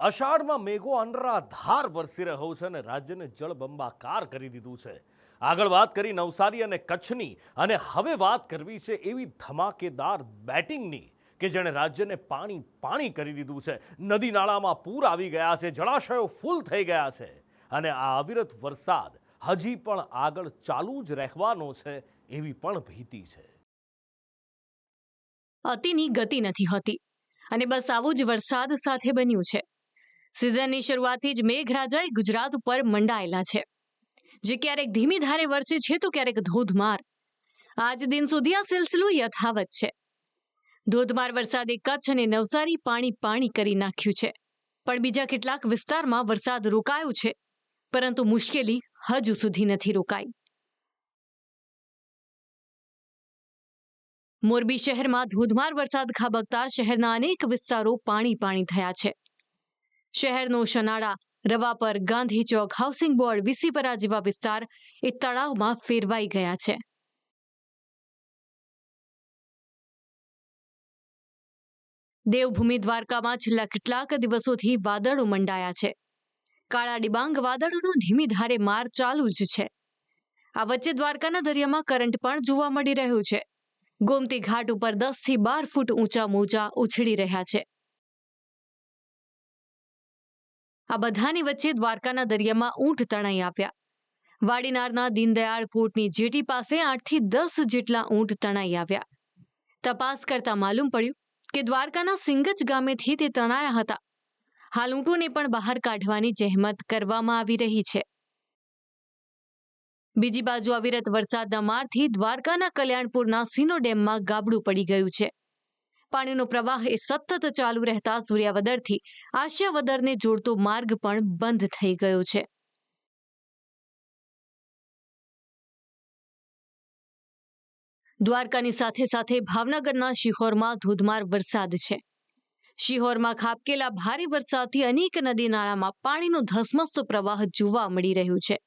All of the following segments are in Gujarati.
અષાઢમાં મેઘો અનરાધાર વરસી રહ્યો છે અને રાજ્યને જળબંબાકાર કરી દીધું છે. આગળ વાત કરી નવસારી અને કચ્છની, અને હવે વાત કરવી છે એવી ધમાકેદાર બેટિંગની કે જેણે રાજ્યને પાણી પાણી કરી દીધું છે. નદી નાળામાં પૂર આવી ગયા છે, જળાશયો ફૂલ થઈ ગયા છે અને આ અવિરત વરસાદ હજી પણ આગળ ચાલુ જ રહેવાનો છે એવી પણ ભીતિ છે. અતિની ગતિ નથી હોતી અને બસ આવું જ વરસાદ સાથે બન્યું છે. સિઝનની શરૂઆતથી જ મેઘરાજાએ ગુજરાત ઉપર મંડાયેલા છે, જે ક્યારેક ધીમી ધારે વરસે છે તો ક્યારેક ધોધમાર. આજ દિન સુધી આ સિલસિલો યથાવત છે. ધોધમાર વરસાદે કચ્છ અને નવસારી પાણી પાણી કરી નાખ્યું છે, પણ બીજા કેટલાક વિસ્તારમાં વરસાદ રોકાયો છે, પરંતુ મુશ્કેલી હજુ સુધી નથી રોકાઈ. મોરબી શહેરમાં ધોધમાર વરસાદ ખાબકતા શહેરના અનેક વિસ્તારો પાણી પાણી થયા છે. શહેરનો શનાળા, રવાપર, ગાંધી ચોક, હાઉસિંગ બોર્ડ, વિસીપરા જેવા વિસ્તાર એ તળાવમાં ફેરવાઈ ગયા છે. દેવભૂમિ દ્વારકામાં છેલ્લા કેટલાક દિવસોથી વાદળો મંડાયા છે. કાળા ડિબાંગ વાદળોનો ધીમી ધારે માર ચાલુ જ છે. આ વચ્ચે દ્વારકાના દરિયામાં કરંટ પણ જોવા મળી રહ્યો છે. ગોમતી ઘાટ ઉપર 10 થી 12 ફૂટ ઊંચા મોજા ઉછળી રહ્યા છે. આ બધાની વચ્ચે દ્વારકાના દરિયામાં ઊંટ તણાઈ આવ્યા. વાડીનારના દીનદયાળ પોર્ટની જેટી પાસે 8 થી 10 જેટલા ઊંટ તણાઈ આવ્યા. તપાસ કરતા માલુમ પડ્યું કે દ્વારકાના સિંગજ ગામેથી તે તણાયા હતા. હાલ ઊંટોને પણ બહાર કાઢવાની જહેમત કરવામાં આવી રહી છે. બીજી બાજુ અવિરત વરસાદના મારથી દ્વારકાના કલ્યાણપુરના સીનો ડેમમાં ગાબડું પડી ગયું છે. પાણીનો પ્રવાહ એ સતત ચાલુ રહેતા સૂર્યાવદરથી આશિયાવદરને જોડતો માર્ગ પણ બંધ થઈ ગયો છે. દ્વારકાની સાથે સાથે ભાવનગરના શિહોરમાં ધોધમાર વરસાદ છે. શિહોરમાં ખાબકેલા ભારે વરસાદથી અનેક નદી નાળામાં પાણીનો ધસમસતો પ્રવાહ જોવા મળી રહ્યું છે.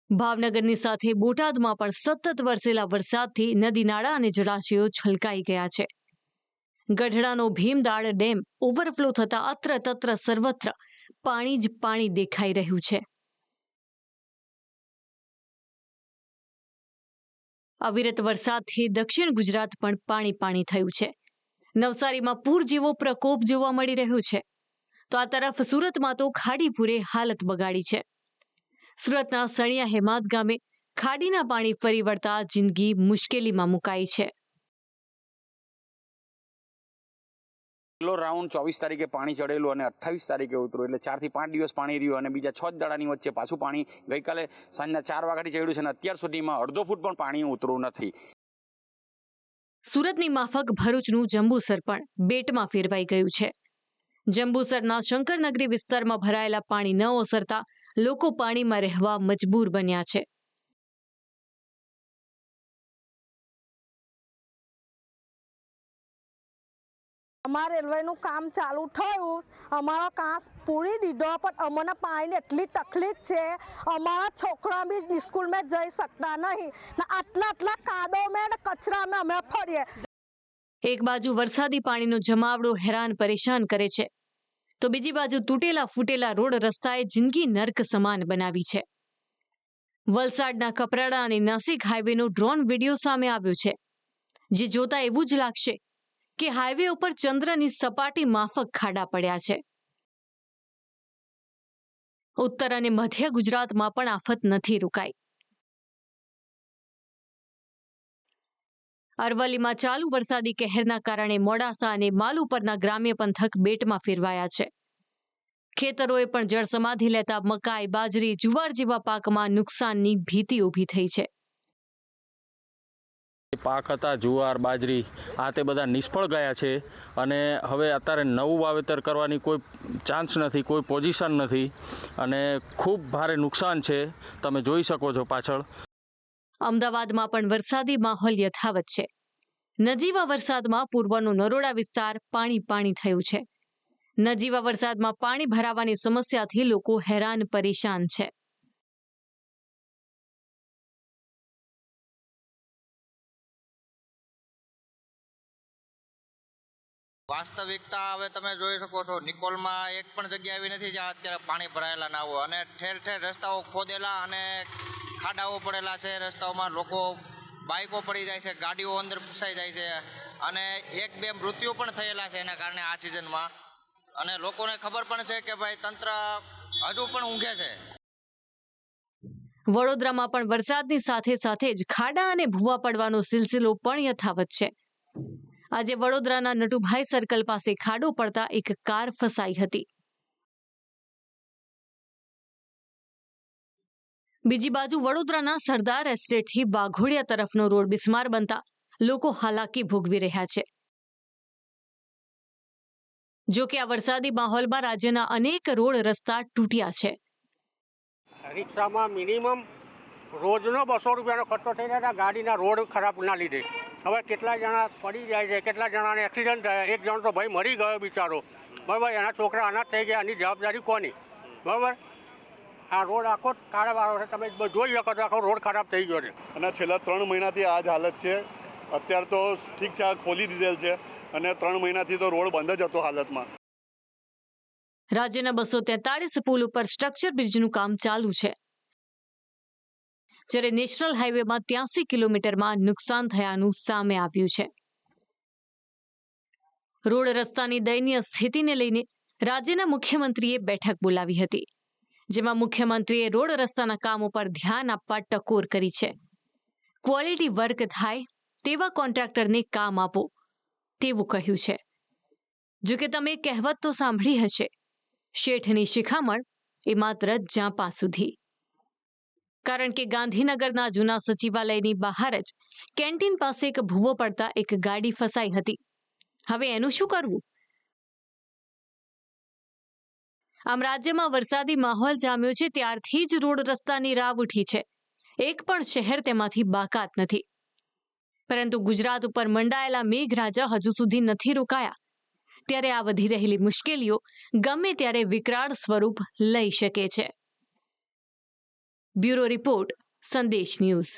ભાવનગરની સાથે બોટાદમાં પણ સતત વરસેલા વરસાદથી નદી નાળા અને જળાશયો છલકાઈ ગયા છે. ગઢડાનો ભીમદાળ ડેમ ઓવરફ્લો થતા અત્ર તત્ર સર્વત્ર પાણી જ પાણી દેખાઈ રહ્યું છે. અવિરત વરસાદથી દક્ષિણ ગુજરાત પણ પાણી પાણી થયું છે. નવસારીમાં પૂર જેવો પ્રકોપ જોવા મળી રહ્યો છે, તો આ તરફ સુરતમાં તો ખાડીપુરે હાલત બગાડી છે. સુરતના સણિયા હેમાદ ગામે ખાડીના પાણી ફરી વળતા જિંદગી મુશ્કેલીમાં મુકાઈ છે. પહેલો રાઉન્ડ 24 તારીખે પાણી ચડેલું અને 28 તારીખે ઉતર્યું, એટલે 4 થી 5 દિવસ પાણી રહ્યું અને બીજા 6 દાડાની વચ્ચે પાછું પાણી ગઈકાલે સાંજના 4 વાગ્યાથી ચડ્યું છે અને અત્યાર સુધીમાં અડધો ફૂટ પણ પાણી ઉતર્યું નથી. સુરતની માફક ભરૂચનું જંબુસર પણ બેટમાં ફેરવાઈ ગયું છે. જંબુસરના શંકરનગરી વિસ્તારમાં ભરાયેલા પાણી ન ઓસરતા લોકો પાણીમાં રહેવા મજબૂર બન્યા છે. અમારા રેલવેનું કામ ચાલુ થયું, અમારો કાસ પૂરી દીધો, પણ અમને પાણીની એટલી તકલીફ છે, અમારા છોકરા બી સ્કૂલમાં જઈ શકતા નહીં ને આટલા કાદવમાં ને કચરામાં અમે ફરીએ. એક બાજુ વરસાદી પાણીનો જમાવડો હેરાન પરેશાન કરે છે, તો બીજી બાજુ તૂટેલા ફૂટેલા રોડ રસ્તાએ જિંદગી નર્ક સમાન બનાવી છે. વલસાડના કપરાડા અને નાસિક હાઈવેનો ડ્રોન વિડીયો સામે આવ્યો છે, જે જોતા એવું જ લાગશે કે હાઈવે ઉપર ચંદ્રની સપાટી માફક ખાડા પડ્યા છે. ઉત્તર અને મધ્ય ગુજરાતમાં પણ આફત નથી રોકાઈ. અરવલ્લીમાં ચાલુ વરસાદી કહેરના કારણે મોડાસા અને માલુ પરના ગ્રામ્ય પંથક બેટમાં ફેરવાયા છે. ખેતરોએ પણ જળસમાધિ લેતા મકાઈ, બાજરી, જુવાર જેવા પાકમાં નુકસાનની ભીતિ ઊભી થઈ છે. પાક હતા જુવાર, બાજરી, આ તે બધા નિષ્ફળ ગયા છે અને હવે અત્યારે નવું વાવેતર કરવાની કોઈ ચાન્સ નથી, કોઈ પોઝિશન નથી અને ખૂબ ભારે નુકસાન છે. તમે જોઈ શકો છો પાછળ. અમદાવાદમાં પણ વરસાદી માહોલ યથાવત છે. નજીવા વરસાદમાં પૂર્વનો નરોડા વિસ્તાર પાણી પાણી થયું છે. નજીવા વરસાદમાં પાણી ભરાવાની સમસ્યાથી લોકો હેરાન પરેશાન છે. વાસ્તવિકતા હવે તમે જોઈ શકો છો, નિકોલમાં એક પણ જગ્યા એવી નથી જ્યાં અત્યારે પાણી ભરાયેલા ના હોય, અને ઠેર ઠેર રસ્તાઓ ખોદેલા અને ખાડાઓ પડેલા છે. રસ્તાઓમાં લોકો બાઇકો પડી જાય છે, ગાડીઓ અંદર ફસાઈ જાય છે, અને 1-2 મૃત્યુ પણ થયેલા છે એના કારણે આ સિઝનમાં. અને લોકોને ખબર પણ છે કે ભાઈ તંત્ર હજુ પણ ઊંઘે છે. વડોદરામાં પણ વરસાદની સાથે સાથે જ ખાડા અને ભૂવા પડવાનો સિલસિલો પણ યથાવત છે. આજે વડોદરાના નટુભાઈ સર્કલ પાસે ખાડો પડતા એક કાર ફસાઈ હતી. બીજી બાજુ વડોદરાના સરદાર એસ્ટેટથી વાઘોડિયા તરફનો રોડ બિસ્માર બનતા લોકો હાલાકી ભોગવી રહ્યા છે. જો કે આ વરસાદી માહોલમાં રાજ્યના અનેક રોડ રસ્તા તૂટ્યા છે. રિક્ષામાં મિનિમમ રોજનો 200 રૂપિયાનો ખર્ચો થઈ જાય ગાડીના રોડ ખરાબના લીધે. હવે કેટલા જણા પડી જાય છે, કેટલા જણાને એક્સિડન્ટ થયા. એક જણ તો ભાઈ મરી ગયો બિચારો, બરાબર. એના છોકરા અનાથ થઈ ગયા. આની જવાબદારી કોની? બરાબર. આ રોડ આખો કાળાવાળો છે, તમે જોઈ શકો છો, આખો રોડ ખરાબ થઈ ગયો છે. અને છેલ્લા 3 મહિનાથી આ જ હાલત છે. અત્યારે તો ઠીક છે, આ ખોલી દીધેલ છે, અને 3 મહિનાથી તો રોડ બંધ જ હતો હાલતમાં. રાજ્યના 243 પુલ ઉપર સ્ટ્રક્ચર બ્રિજનું કામ ચાલુ છે, જ્યારે નેશનલ હાઈવેમાં 83 કિલોમીટરમાં નુકસાન થયાનું સામે આવ્યું છે. રોડ રસ્તાની દયનીય સ્થિતિને લઈને રાજ્યના મુખ્યમંત્રીએ બેઠક બોલાવી હતી, જેમાં મુખ્યમંત્રીએ રોડ રસ્તાના કામો પર ધ્યાન આપવા ટકોર કરી છે. ક્વોલિટી વર્ક થાય તેવા કોન્ટ્રાક્ટરને કામ આપો તેવું કહ્યું છે. જો કે તમે કહેવત તો સાંભળી હશે, શેઠની શિખામણ એ માત્ર જાપા સુધી. કારણ કે ગાંધીનગરના જૂના સચિવાલયની બહાર જ કેન્ટીન પાસે એક ભૂવો પડતા એક ગાડી ફસાઈ હતી. હવે એનું શું કરવું? આમ રાજ્યમાં વરસાદી માહોલ જામ્યો છે ત્યારથી જ રોડ રસ્તાની રાવ ઉઠી છે. એક પણ શહેર તેમાંથી બાકાત નથી. પરંતુ ગુજરાત ઉપર મંડાયેલા મેઘરાજા હજુ સુધી નથી રોકાયા, ત્યારે આ વધી રહેલી મુશ્કેલીઓ ગમે ત્યારે વિકરાળ સ્વરૂપ લઈ શકે છે. બ્યુરો રિપોર્ટ, સંદેશ ન્યૂઝ.